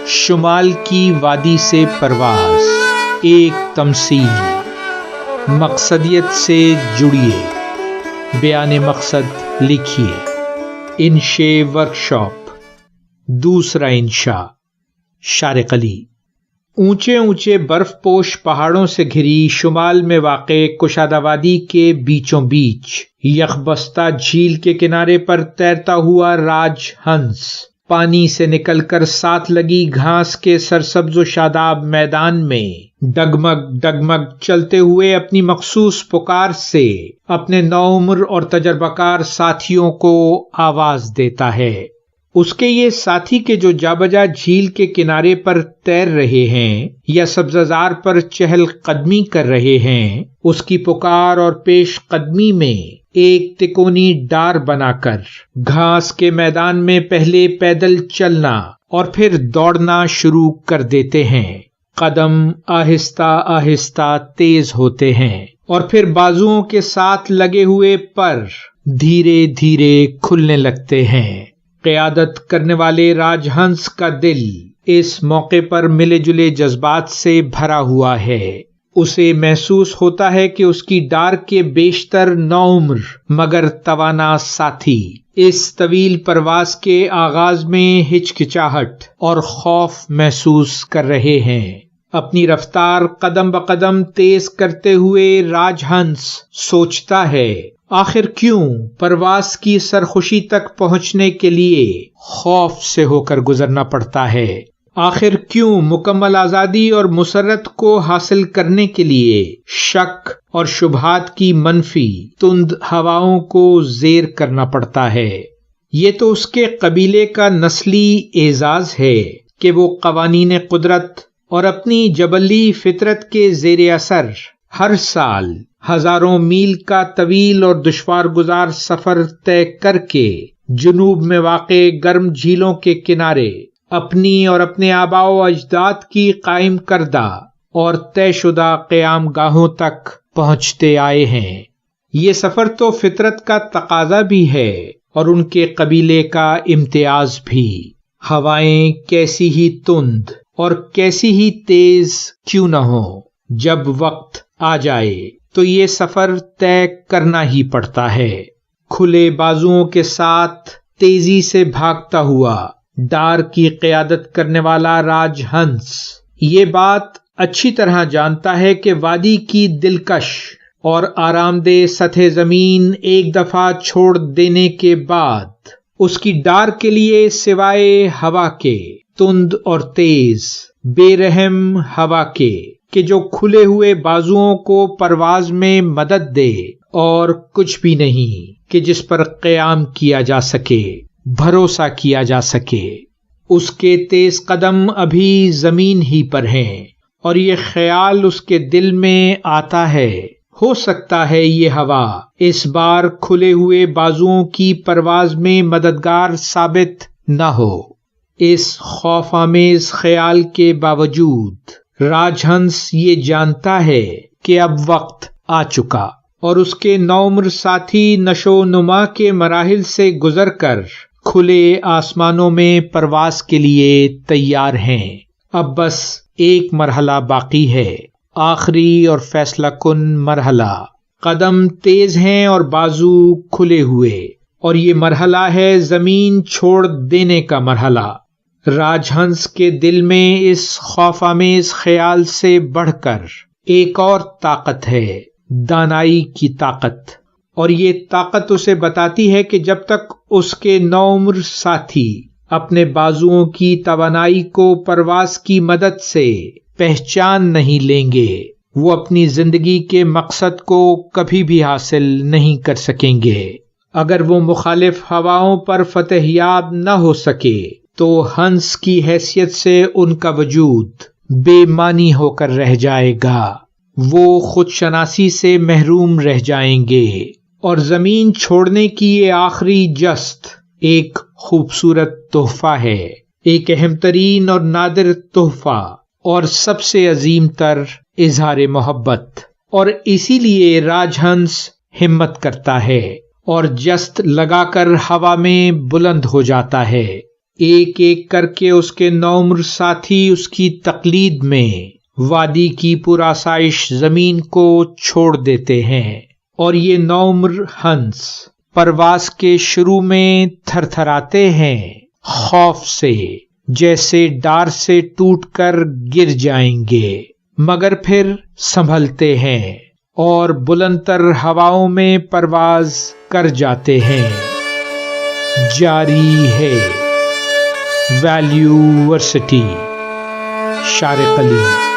شمال کی وادی سے پرواز، ایک تمثیل، مقصدیت سے جڑیے، بیان مقصد لکھیے۔ انشے ورکشاپ، دوسرا انشاء، شارق علی۔ اونچے اونچے برف پوش پہاڑوں سے گھری شمال میں واقع کشادہ وادی کے بیچوں بیچ یخبستہ جھیل کے کنارے پر تیرتا ہوا راج ہنس پانی سے نکل کر ساتھ لگی گھاس کے سرسبز و شاداب میدان میں ڈگمگ ڈگمگ چلتے ہوئے اپنی مخصوص پکار سے اپنے نوعمر اور تجربہ کار ساتھیوں کو آواز دیتا ہے۔ اس کے یہ ساتھی کے جو جا بجا جھیل کے کنارے پر تیر رہے ہیں یا سبززار پر چہل قدمی کر رہے ہیں، اس کی پکار اور پیش قدمی میں ایک تکونی ڈار بنا کر گھاس کے میدان میں پہلے پیدل چلنا اور پھر دوڑنا شروع کر دیتے ہیں۔ قدم آہستہ آہستہ تیز ہوتے ہیں اور پھر بازوؤں کے ساتھ لگے ہوئے پر دھیرے دھیرے کھلنے لگتے ہیں۔ قیادت کرنے والے راج ہنس کا دل اس موقع پر ملے جلے جذبات سے بھرا ہوا ہے۔ اسے محسوس ہوتا ہے کہ اس کی ڈار کے بیشتر نوعمر مگر توانا ساتھی اس طویل پرواز کے آغاز میں ہچکچاہٹ اور خوف محسوس کر رہے ہیں۔ اپنی رفتار قدم بقدم تیز کرتے ہوئے راج ہنس سوچتا ہے، آخر کیوں پرواز کی سرخوشی تک پہنچنے کے لیے خوف سے ہو کر گزرنا پڑتا ہے؟ آخر کیوں مکمل آزادی اور مسرت کو حاصل کرنے کے لیے شک اور شبہات کی منفی تند ہواؤں کو زیر کرنا پڑتا ہے؟ یہ تو اس کے قبیلے کا نسلی اعزاز ہے کہ وہ قوانین قدرت اور اپنی جبلی فطرت کے زیر اثر ہر سال ہزاروں میل کا طویل اور دشوار گزار سفر طے کر کے جنوب میں واقع گرم جھیلوں کے کنارے اپنی اور اپنے آباء و اجداد کی قائم کردہ اور طے شدہ قیام گاہوں تک پہنچتے آئے ہیں۔ یہ سفر تو فطرت کا تقاضا بھی ہے اور ان کے قبیلے کا امتیاز بھی۔ ہوائیں کیسی ہی تند اور کیسی ہی تیز کیوں نہ ہو، جب وقت آ جائے تو یہ سفر طے کرنا ہی پڑتا ہے۔ کھلے بازوؤں کے ساتھ تیزی سے بھاگتا ہوا ڈار کی قیادت کرنے والا راج ہنس یہ بات اچھی طرح جانتا ہے کہ وادی کی دلکش اور آرام دہ سطح زمین ایک دفعہ چھوڑ دینے کے بعد اس کی ڈار کے لیے سوائے ہوا کے، تند اور تیز بے رحم ہوا کے کہ جو کھلے ہوئے بازوؤں کو پرواز میں مدد دے، اور کچھ بھی نہیں کہ جس پر قیام کیا جا سکے، بھروسہ کیا جا سکے۔ اس کے تیز قدم ابھی زمین ہی پر ہیں اور یہ خیال اس کے دل میں آتا ہے، ہو سکتا ہے یہ ہوا اس بار کھلے ہوئے بازوؤں کی پرواز میں مددگار ثابت نہ ہو۔ اس خوف آمیز خیال کے باوجود راج ہنس یہ جانتا ہے کہ اب وقت آ چکا اور اس کے نوعمر ساتھی نشو و نما کے مراحل سے گزر کر کھلے آسمانوں میں پرواز کے لیے تیار ہیں۔ اب بس ایک مرحلہ باقی ہے، آخری اور فیصلہ کن مرحلہ۔ قدم تیز ہیں اور بازو کھلے ہوئے، اور یہ مرحلہ ہے زمین چھوڑ دینے کا مرحلہ۔ راج ہنس کے دل میں اس خوف آمیز خیال سے بڑھ کر ایک اور طاقت ہے، دانائی کی طاقت، اور یہ طاقت اسے بتاتی ہے کہ جب تک اس کے نوعمر ساتھی اپنے بازوؤں کی توانائی کو پرواز کی مدد سے پہچان نہیں لیں گے، وہ اپنی زندگی کے مقصد کو کبھی بھی حاصل نہیں کر سکیں گے۔ اگر وہ مخالف ہواؤں پر فتح یاب نہ ہو سکے تو ہنس کی حیثیت سے ان کا وجود بے معنی ہو کر رہ جائے گا، وہ خود شناسی سے محروم رہ جائیں گے، اور زمین چھوڑنے کی یہ آخری جست ایک خوبصورت تحفہ ہے، ایک اہم ترین اور نادر تحفہ اور سب سے عظیم تر اظہار محبت، اور اسی لیے راج ہنس ہمت کرتا ہے اور جست لگا کر ہوا میں بلند ہو جاتا ہے۔ ایک ایک کر کے اس کے نوعمر ساتھی اس کی تقلید میں وادی کی پرآسائش زمین کو چھوڑ دیتے ہیں، اور یہ نوعمر ہنس پرواز کے شروع میں تھر تھراتے ہیں خوف سے، جیسے ڈار سے ٹوٹ کر گر جائیں گے، مگر پھر سنبھلتے ہیں اور بلند تر ہواؤں میں پرواز کر جاتے ہیں۔ جاری ہے ویلیو ورسٹی، شارق علی۔